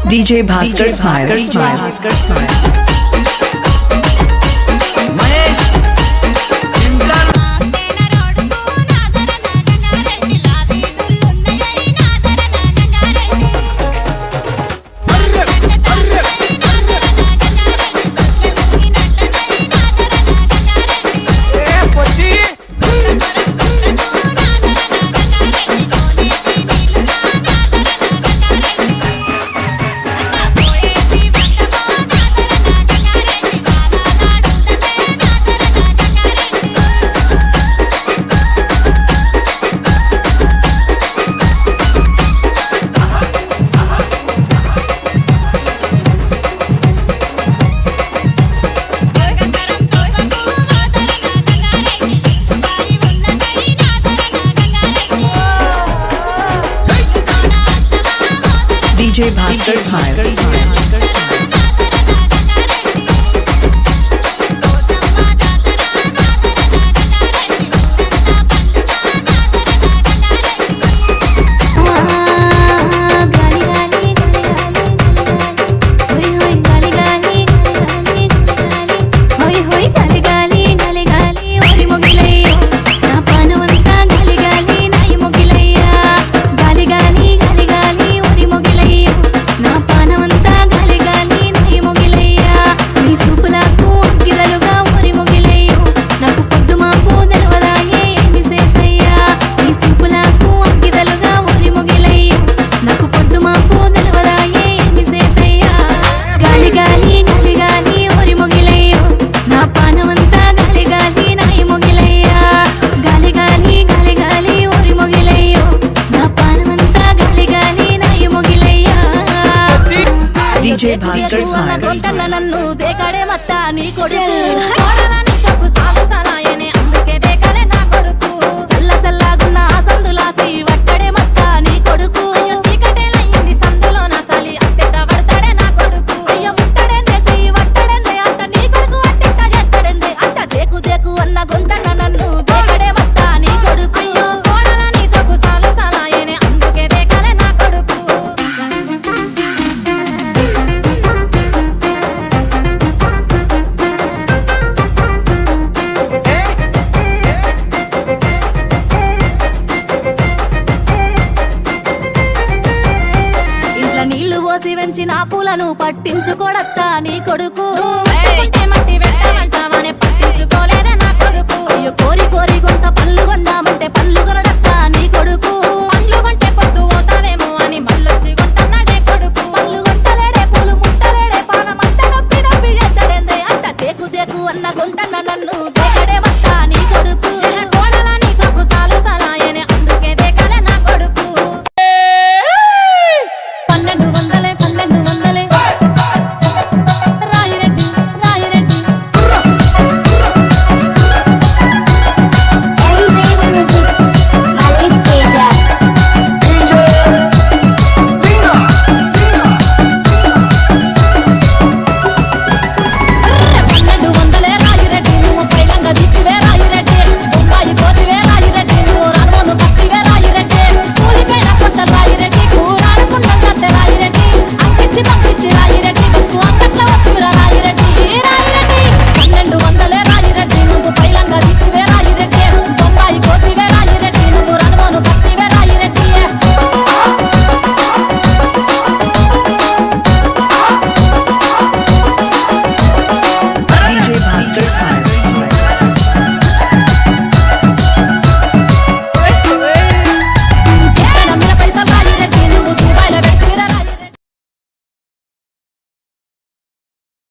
DJ Bhaskar Smile. Bhaskar Smile. Mahesh Chinkar DJ Bhaskar Smile. DJ Bhaskar Smile. నన్ను దేకడే మత్త నీ కొడుకు కోడలని సొగ్గు సాగు సలాయనే అందుకే దేకలే నా కొడుకు సల్ల సల్లగున్న సందులాసి వట్టడే మత్త నీ కొడుకు అయ్యో చీకటేలయ్యింది సందులో నా సలి అట్టెట్ట పడతాడే నా కొడుకు అయ్యో ముట్టడేందేసి వట్టడేందే అంత నీ కొడుకు అట్టెట్ట చేస్తాడేందే అంత దేకు దేకు అన్న గొంతన్న నన్ను దేకడే మత్త నీ కొడుకు అయ్యో కోడలని సొగ్గు సాగు సలాయనే అందుకే దేకలే నా కొడుకు నీళ్లు పోసి వెంచిన పూలను పట్టించుకోడత్తా నీ కొడుకు మట్టి పెట్టమంటావనే పట్టించుకోలేదే నా కొడుకు అయ్యో కోరి కోరి కొంత పళ్ళు కొందామంటే పళ్ళు కొనడత్తా నీ కొడుకు